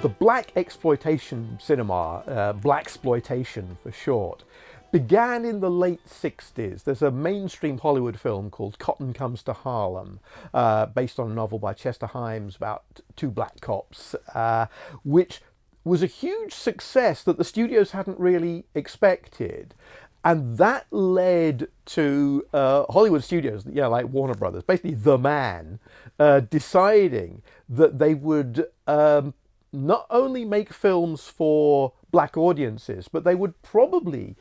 The black exploitation cinema, blaxploitation for short, began in the late 60s. There's a mainstream Hollywood film called Cotton Comes to Harlem, based on a novel by Chester Himes about two black cops, which was a huge success that the studios hadn't really expected. And that led to Hollywood studios, like Warner Brothers, basically The Man, deciding that they would not only make films for black audiences, but they would probably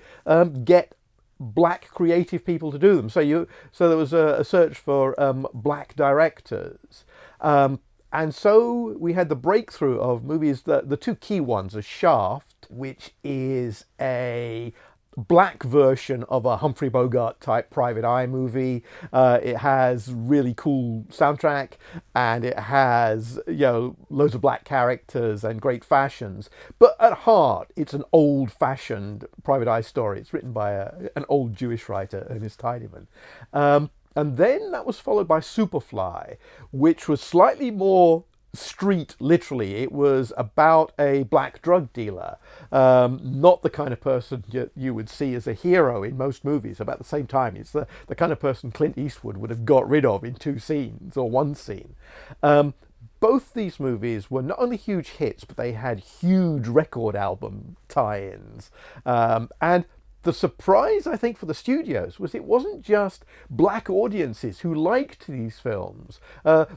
get black creative people to do them. So there was a search for black directors. And so we had the breakthrough of movies. The two key ones are Shaft, which is a black version of a Humphrey Bogart type Private Eye movie. It has really cool soundtrack, and it has loads of black characters and great fashions. But at heart, it's an old-fashioned Private Eye story. It's written by an old Jewish writer, Ernest Heidemann. And then that was followed by Superfly, which was slightly more street, literally. It was about a black drug dealer, not the kind of person you would see as a hero in most movies. About the same time, it's the kind of person Clint Eastwood would have got rid of in two scenes or one scene. Both these movies were not only huge hits, but they had huge record album tie-ins. And the surprise, I think, for the studios was it wasn't just black audiences who liked these films.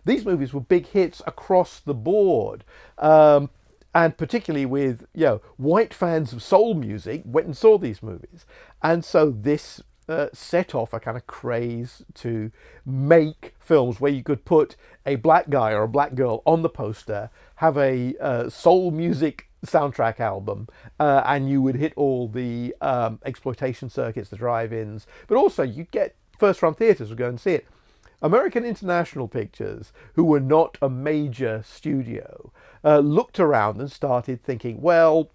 These movies were big hits across the board. And particularly with, white fans of soul music went and saw these movies. And so this set off a kind of craze to make films where you could put a black guy or a black girl on the poster, have a soul music soundtrack album, and you would hit all the exploitation circuits, the drive-ins, but also you'd get first-run theatres would go and see it. American International Pictures, who were not a major studio, looked around and started thinking, well,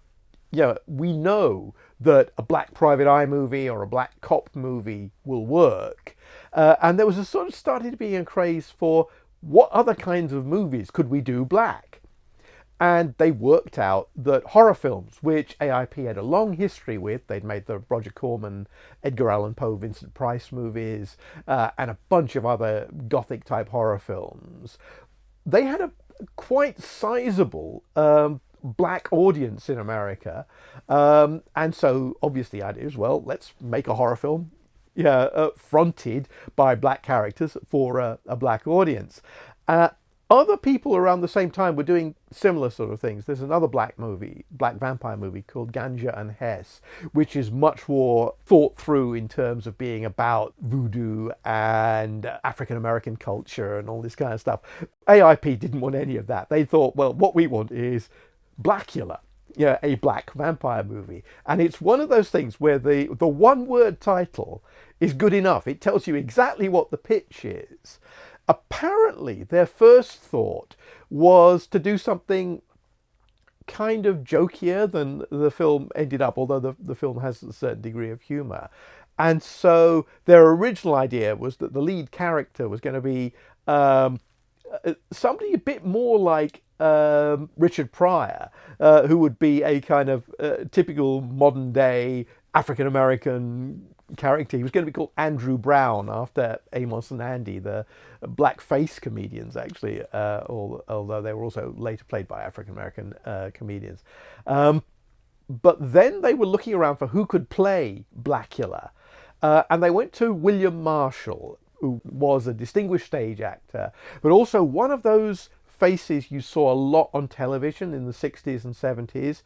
we know that a black Private Eye movie or a black cop movie will work. And there was a sort of started to be a craze for what other kinds of movies could we do black? And they worked out that horror films, which AIP had a long history with, they'd made the Roger Corman, Edgar Allan Poe, Vincent Price movies, and a bunch of other gothic-type horror films. They had a quite sizable black audience in America. And so, obviously, the idea is, well, let's make a horror film fronted by black characters for a black audience. Other people around the same time were doing similar sort of things. There's another black vampire movie called Ganja and Hess, which is much more thought through in terms of being about voodoo and African-American culture and all this kind of stuff. AIP didn't want any of that. They thought, well, what we want is Blacula, a black vampire movie. And it's one of those things where the one-word title is good enough. It tells you exactly what the pitch is. Apparently, their first thought was to do something kind of jokier than the film ended up, although the film has a certain degree of humour. And so their original idea was that the lead character was going to be somebody a bit more like Richard Pryor, who would be a kind of typical modern-day African-American character. He was going to be called Andrew Brown, after Amos and Andy, the blackface comedians, actually, although they were also later played by African-American comedians. But then they were looking around for who could play Blacula, and they went to William Marshall, who was a distinguished stage actor, but also one of those faces you saw a lot on television in the 60s and 70s.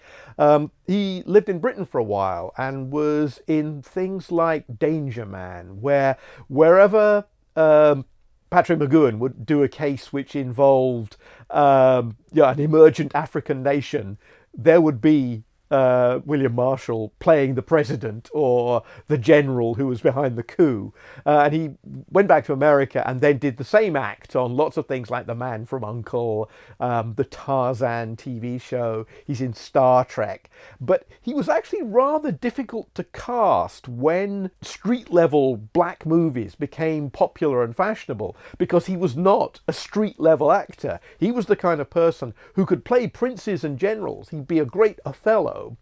He lived in Britain for a while and was in things like Danger Man, wherever Patrick McGoohan would do a case which involved an emergent African nation, there would be William Marshall playing the president or the general who was behind the coup. And he went back to America and then did the same act on lots of things like The Man from U.N.C.L.E., the Tarzan TV show. He's in Star Trek. But he was actually rather difficult to cast when street level black movies became popular and fashionable, because he was not a street level actor. He was the kind of person who could play princes and generals. He'd be a great Othello,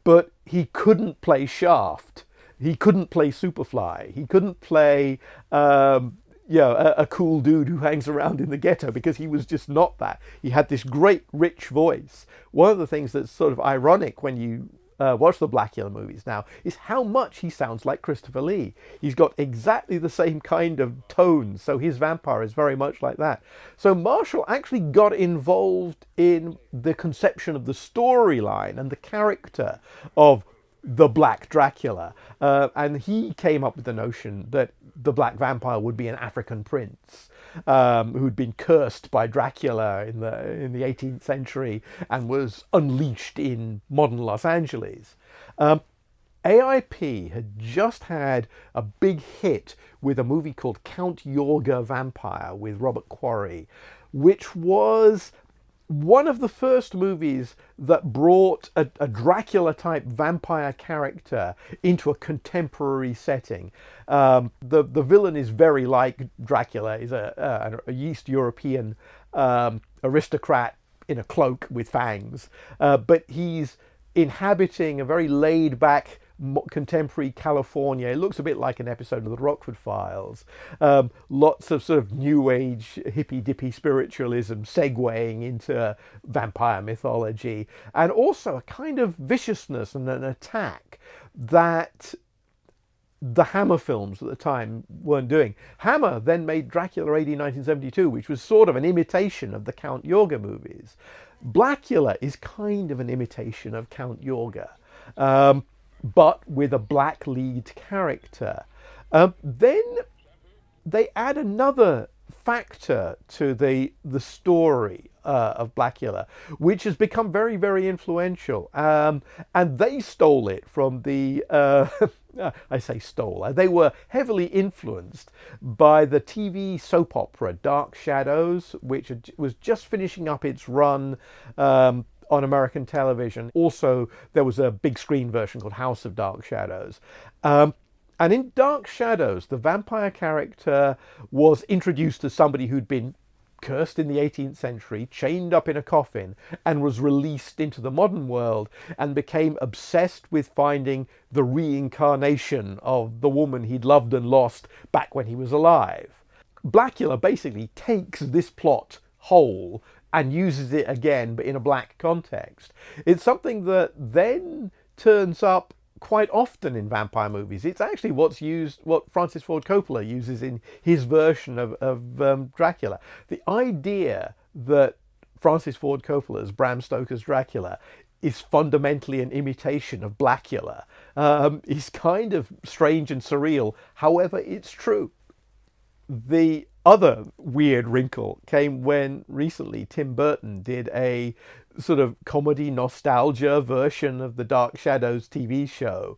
but he couldn't play Shaft. He couldn't play Superfly. He couldn't play a cool dude who hangs around in the ghetto, because he was just not that. He had this great rich voice. One of the things that's sort of ironic when you watch the Blacula movies now is how much he sounds like Christopher Lee. He's got exactly the same kind of tone, so his vampire is very much like that. So Marshall actually got involved in the conception of the storyline and the character of the Black Dracula, and he came up with the notion that the Black Vampire would be an African prince who'd been cursed by Dracula in the 18th century and was unleashed in modern Los Angeles. AIP had just had a big hit with a movie called Count Yorga Vampire with Robert Quarry, which was one of the first movies that brought a Dracula-type vampire character into a contemporary setting. The villain is very like Dracula. He's a East European aristocrat in a cloak with fangs, but he's inhabiting a very laid-back contemporary California. It looks a bit like an episode of the Rockford Files. Lots of sort of new age hippy-dippy spiritualism segueing into vampire mythology, and also a kind of viciousness and an attack that the Hammer films at the time weren't doing. Hammer then made Dracula AD 1972, which was sort of an imitation of the Count Yorga movies. Blacula is kind of an imitation of Count Yorga, but with a black lead character. Then they add another factor to the story of Blacula, which has become very, very influential. And they stole it from the, I say stole, they were heavily influenced by the TV soap opera Dark Shadows, which was just finishing up its run on American television. Also, there was a big screen version called House of Dark Shadows. And in Dark Shadows, the vampire character was introduced as somebody who'd been cursed in the 18th century, chained up in a coffin, and was released into the modern world and became obsessed with finding the reincarnation of the woman he'd loved and lost back when he was alive. Blacula basically takes this plot whole and uses it again, but in a black context. It's something that then turns up quite often in vampire movies. It's actually what Francis Ford Coppola uses in his version of Dracula. The idea that Francis Ford Coppola's Bram Stoker's Dracula is fundamentally an imitation of Blacula is kind of strange and surreal. However, it's true. The other weird wrinkle came when recently Tim Burton did a sort of comedy nostalgia version of the Dark Shadows TV show,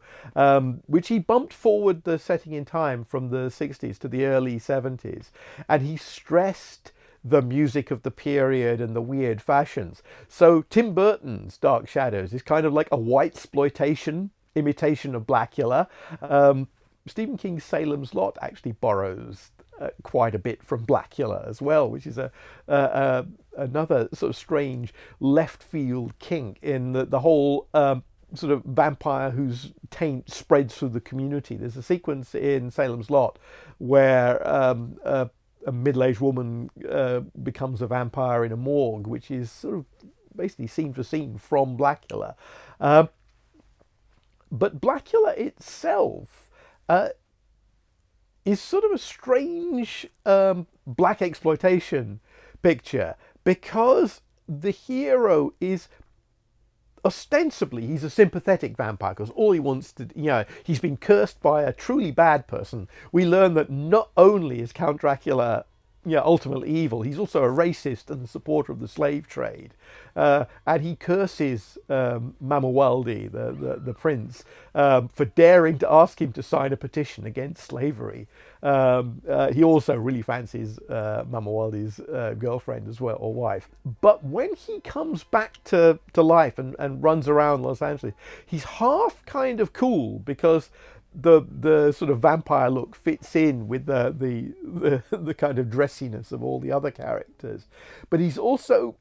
which he bumped forward the setting in time from the 60s to the early 70s. And he stressed the music of the period and the weird fashions. So Tim Burton's Dark Shadows is kind of like a whitesploitation imitation of Blacula. Stephen King's Salem's Lot actually borrows quite a bit from Blacula as well, which is another sort of strange left field kink in the whole sort of vampire whose taint spreads through the community. There's a sequence in Salem's Lot where a middle-aged woman becomes a vampire in a morgue, which is sort of basically scene for scene from Blacula. But Blacula itself is sort of a strange black exploitation picture, because the hero is ostensibly, he's a sympathetic vampire, because all he wants to, he's been cursed by a truly bad person. We learn that not only is Count Dracula ultimately evil. He's also a racist and a supporter of the slave trade, and he curses Mama Waldy, the prince, for daring to ask him to sign a petition against slavery. He also really fancies Mama Waldy's girlfriend as well, or wife. But when he comes back to life and runs around Los Angeles, he's half kind of cool because the sort of vampire look fits in with the kind of dressiness of all the other characters, but he's also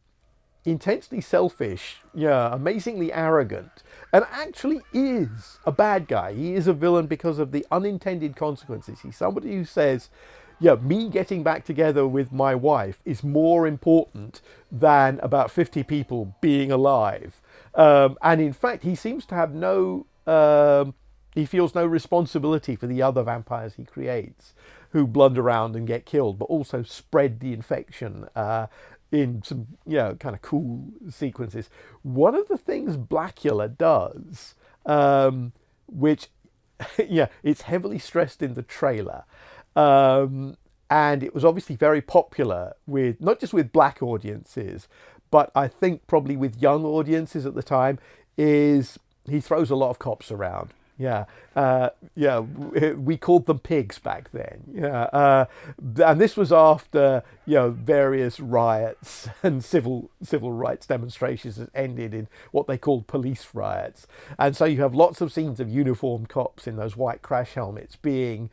intensely selfish, amazingly arrogant, and actually is a bad guy. He is a villain because of the unintended consequences. He's somebody who says, me getting back together with my wife is more important than about 50 people being alive. And in fact, he seems to have he feels no responsibility for the other vampires he creates, who blunder around and get killed, but also spread the infection in some, kind of cool sequences. One of the things Blacula does, which, it's heavily stressed in the trailer, and it was obviously very popular with, not just with black audiences, but I think probably with young audiences at the time, is he throws a lot of cops around. We called them pigs back then. And this was after various riots and civil rights demonstrations that ended in what they called police riots. And so you have lots of scenes of uniformed cops in those white crash helmets being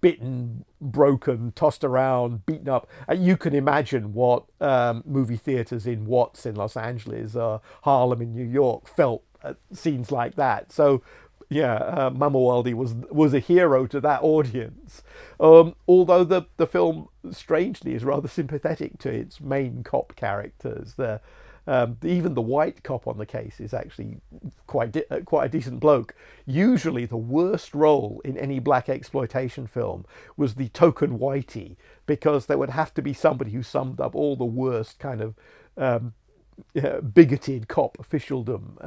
bitten, broken, tossed around, beaten up. And you can imagine what movie theaters in Watts in Los Angeles or Harlem in New York felt at scenes like that. So Mama Waldy was a hero to that audience, although the film strangely is rather sympathetic to its main cop characters. Even the white cop on the case is actually quite a decent bloke. Usually the worst role in any black exploitation film was the token whitey, because there would have to be somebody who summed up all the worst kind of bigoted cop officialdom,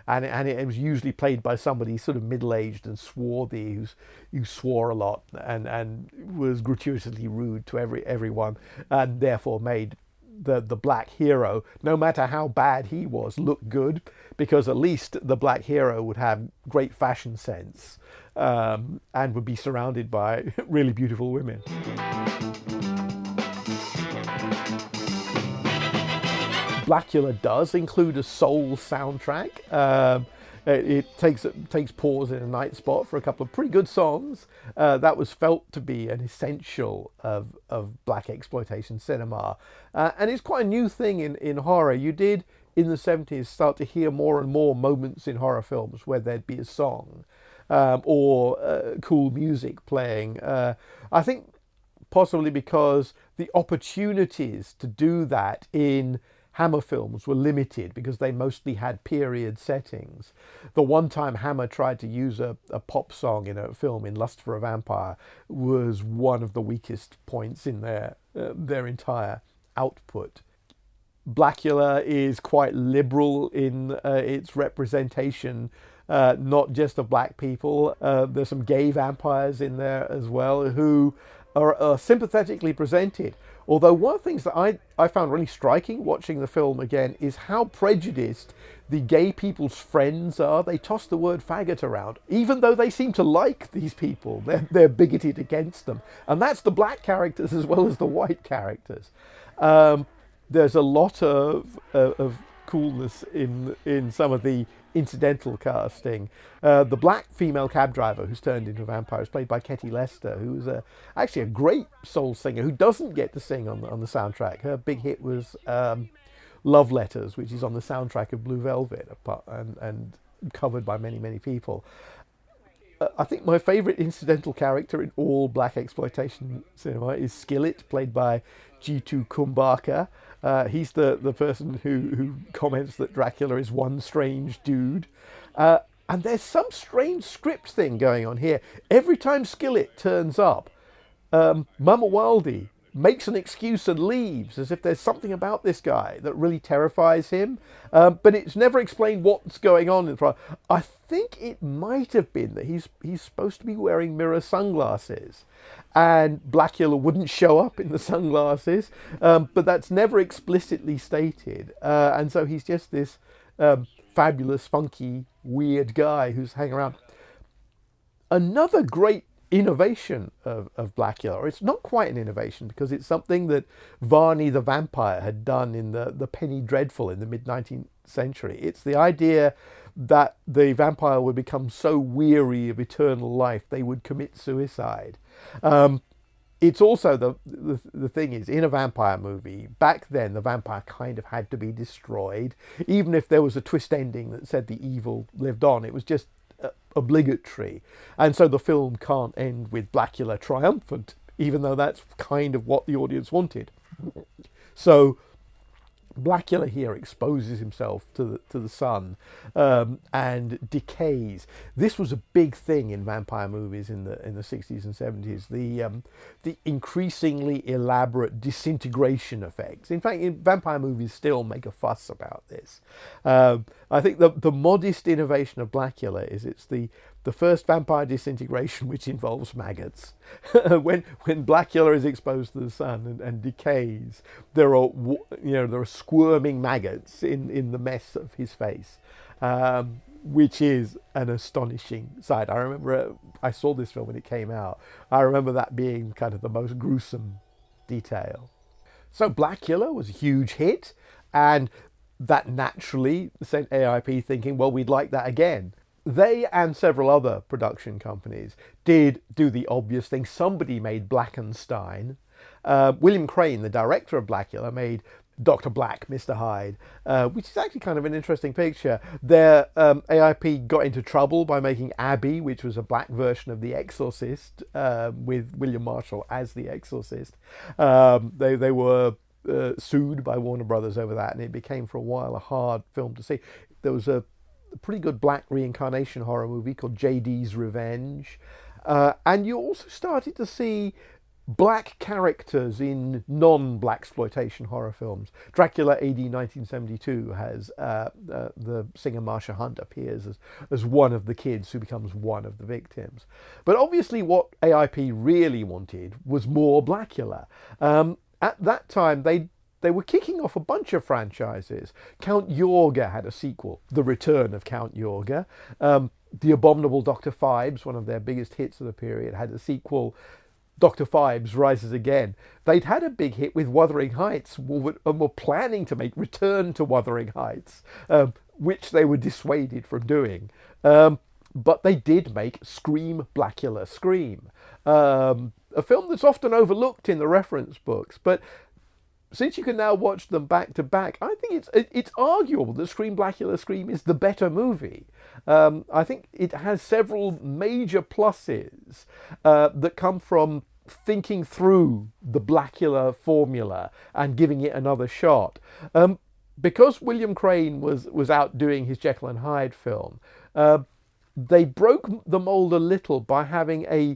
and it was usually played by somebody sort of middle-aged and swarthy who swore a lot and was gratuitously rude to everyone, and therefore made the black hero, no matter how bad he was, look good, because at least the black hero would have great fashion sense, and would be surrounded by really beautiful women. Blacula does include a soul soundtrack. It takes pause in a night spot for a couple of pretty good songs. That was felt to be an essential of black exploitation cinema. And it's quite a new thing in horror. You did, in the 70s, start to hear more and more moments in horror films where there'd be a song or cool music playing. I think possibly because the opportunities to do that in Hammer films were limited because they mostly had period settings. The one time Hammer tried to use a pop song in a film in Lust for a Vampire was one of the weakest points in their entire output. Blacula is quite liberal in its representation, not just of black people. There's some gay vampires in there as well who are sympathetically presented. Although one of the things that I found really striking watching the film again is how prejudiced the gay people's friends are. They toss the word faggot around, even though they seem to like these people. They're bigoted against them. And that's the black characters as well as the white characters. There's a lot of coolness in some of the incidental casting. The black female cab driver who's turned into a vampire is played by Ketty Lester, who's actually a great soul singer who doesn't get to sing on the soundtrack. Her big hit was Love Letters, which is on the soundtrack of Blue Velvet and covered by many, many people. I think my favourite incidental character in all black exploitation cinema is Skillet, played by Jitu Kumbhaka. He's the person who comments that Dracula is one strange dude. And there's some strange script thing going on here. Every time Skillet turns up, Mama Waldy makes an excuse and leaves, as if there's something about this guy that really terrifies him. But it's never explained what's going on in the trial. I think it might have been that he's supposed to be wearing mirror sunglasses, and Blacula wouldn't show up in the sunglasses, but that's never explicitly stated. And so he's just this fabulous, funky, weird guy who's hanging around. Another great innovation of Blacula, or it's not quite an innovation because it's something that Varney the Vampire had done in the Penny Dreadful in the mid-19th century. It's the idea that the vampire would become so weary of eternal life they would commit suicide. It's also the thing is, in a vampire movie back then, the vampire kind of had to be destroyed, even if there was a twist ending that said the evil lived on. It was just obligatory, and so the film can't end with Blacula triumphant, even though that's kind of what the audience wanted. So Blacula here exposes himself to the sun and decays. This was a big thing in vampire movies in the 60s and 70s. The increasingly elaborate disintegration effects. In fact, vampire movies still make a fuss about this. I think the modest innovation of Blacula is it's the first vampire disintegration which involves maggots. when Blacula is exposed to the sun and decays, there are squirming maggots in the mess of his face, which is an astonishing sight. I remember I saw this film when it came out. I remember that being kind of the most gruesome detail. So Blacula was a huge hit, and that naturally sent AIP thinking, well, we'd like that again. They and several other production companies did do the obvious thing. Somebody made Blackenstein. William Crane, the director of Blacula, made Dr. Black, Mr. Hyde, which is actually kind of an interesting picture. Their AIP got into trouble by making Abbey, which was a black version of The Exorcist, with William Marshall as the Exorcist. They were sued by Warner Brothers over that, and it became for a while a hard film to see. There was a pretty good black reincarnation horror movie called J.D.'s Revenge, and you also started to see black characters in non-blaxploitation horror films. Dracula AD 1972 has the singer Marsha Hunt appears as one of the kids who becomes one of the victims. But obviously what AIP really wanted was more Blacula. At that time, they were kicking off a bunch of franchises. Count Yorga had a sequel, The Return of Count Yorga. The Abominable Dr. Phibes, one of their biggest hits of the period, had a sequel, Dr. Phibes Rises Again. They'd had a big hit with Wuthering Heights and were planning to make Return to Wuthering Heights, which they were dissuaded from doing. But they did make Scream, Blacula, Scream, a film that's often overlooked in the reference books, but since you can now watch them back to back, I think it's arguable that Scream, Blacula, Scream is the better movie. I think it has several major pluses that come from thinking through the Blacula formula and giving it another shot. Because William Crane was out doing his Jekyll and Hyde film, they broke the mold a little by having a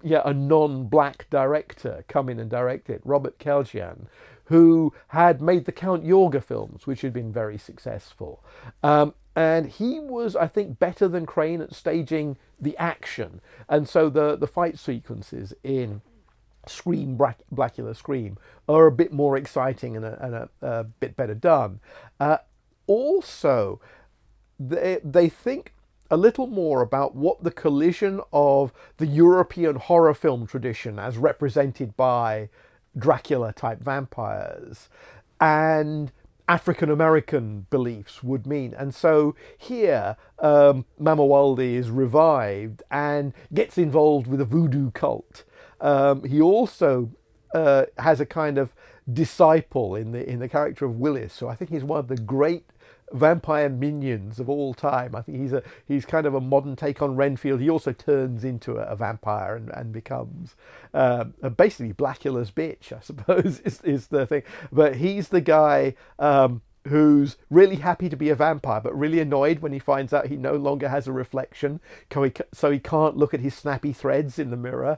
non-black director come in and direct it, Robert Keljian, who had made the Count Yorga films, which had been very successful. And he was, I think, better than Crane at staging the action. And so the fight sequences in Scream, Blacula, Scream are a bit more exciting and a bit better done. Also, they think a little more about what the collision of the European horror film tradition as represented by Dracula-type vampires and African-American beliefs would mean. And so here, Mamuwalde is revived and gets involved with a voodoo cult. He also has a kind of disciple in the character of Willis, so I think he's one of the great vampire minions of all time. I think he's kind of a modern take on Renfield. He also turns into a vampire and becomes basically Blacula's bitch, I suppose, is the thing. But he's the guy who's really happy to be a vampire, but really annoyed when he finds out he no longer has a reflection, so he can't look at his snappy threads in the mirror.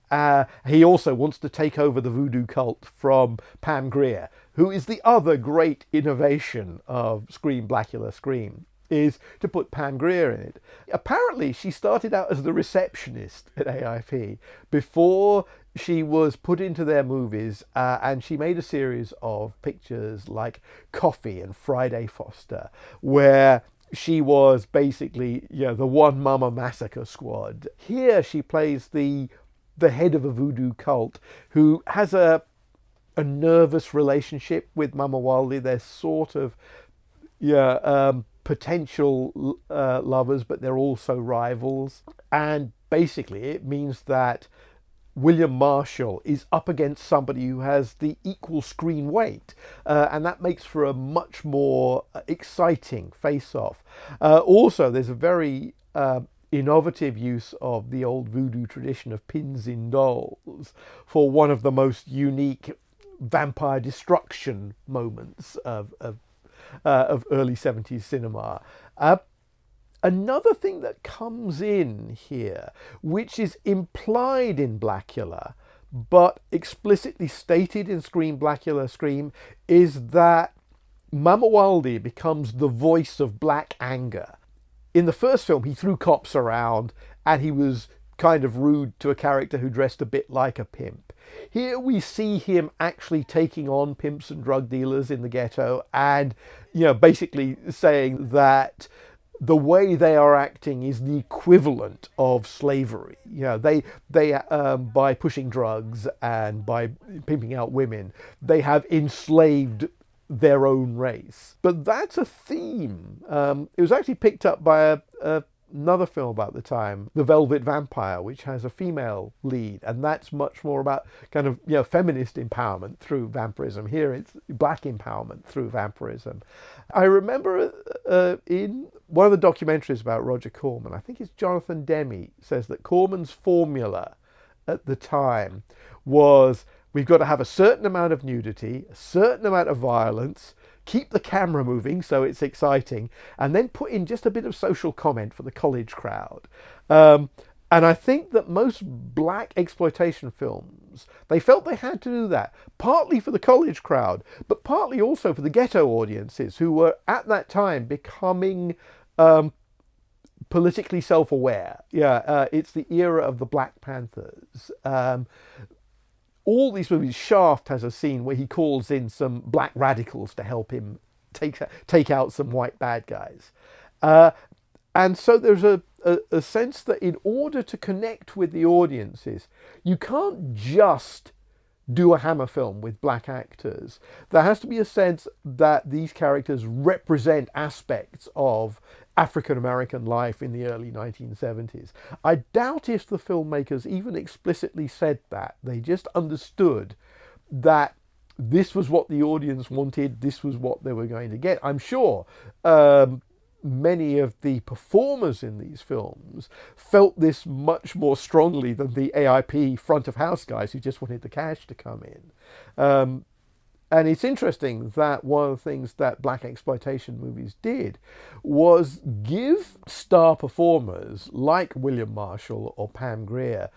He also wants to take over the voodoo cult from Pam Grier, who is the other great innovation of Blacula Scream, is to put Pam Grier in it. Apparently, she started out as the receptionist at AIP before she was put into their movies, and she made a series of pictures like Coffee and Friday Foster, where she was basically, the One Mama Massacre Squad. Here she plays the head of a voodoo cult who has a nervous relationship with Mama Wildey. They're sort of potential lovers, but they're also rivals. And basically it means that William Marshall is up against somebody who has the equal screen weight, and that makes for a much more exciting face-off. Also, there's a very innovative use of the old voodoo tradition of pins in dolls for one of the most unique vampire destruction moments of early 70s cinema. Another thing that comes in here, which is implied in Blacula, but explicitly stated in Blacula Scream, is that Mama Wildey becomes the voice of black anger. In the first film, he threw cops around and he was kind of rude to a character who dressed a bit like a pimp. Here we see him actually taking on pimps and drug dealers in the ghetto and, basically saying that the way they are acting is the equivalent of slavery. They by pushing drugs and by pimping out women, they have enslaved their own race. But that's a theme. It was actually picked up by another film about the time, The Velvet Vampire, which has a female lead, and that's much more about kind of feminist empowerment through vampirism. Here it's black empowerment through vampirism. I remember in one of the documentaries about Roger Corman, I think it's Jonathan Demme, says that Corman's formula at the time was, we've got to have a certain amount of nudity, a certain amount of violence, keep the camera moving so it's exciting, and then put in just a bit of social comment for the college crowd. And I think that most black exploitation films, they felt they had to do that, partly for the college crowd, but partly also for the ghetto audiences who were at that time becoming politically self-aware. It's the era of the Black Panthers. All these movies, Shaft has a scene where he calls in some black radicals to help him take out some white bad guys. And so there's a sense that in order to connect with the audiences, you can't just do a Hammer film with black actors. There has to be a sense that these characters represent aspects of African-American life in the early 1970s. I doubt if the filmmakers even explicitly said that. They just understood that this was what the audience wanted, this was what they were going to get. I'm sure many of the performers in these films felt this much more strongly than the AIP front of house guys who just wanted the cash to come in. And it's interesting that one of the things that black exploitation movies did was give star performers like William Marshall or Pam Grier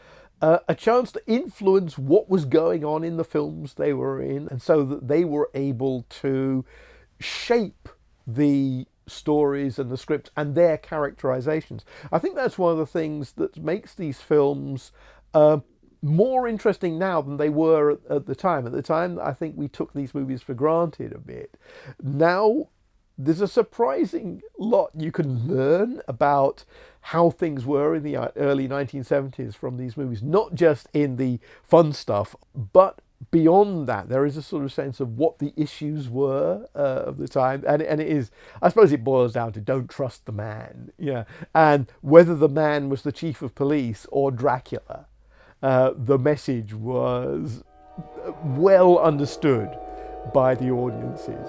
a chance to influence what was going on in the films they were in, and so that they were able to shape the stories and the scripts and their characterizations. I think that's one of the things that makes these films more interesting now than they were at the time. At the time, I think we took these movies for granted a bit. Now, there's a surprising lot you can learn about how things were in the early 1970s from these movies, not just in the fun stuff, but beyond that. There is a sort of sense of what the issues were of the time, and it is, I suppose it boils down to don't trust the man, and whether the man was the chief of police or Dracula. The message was well understood by the audiences.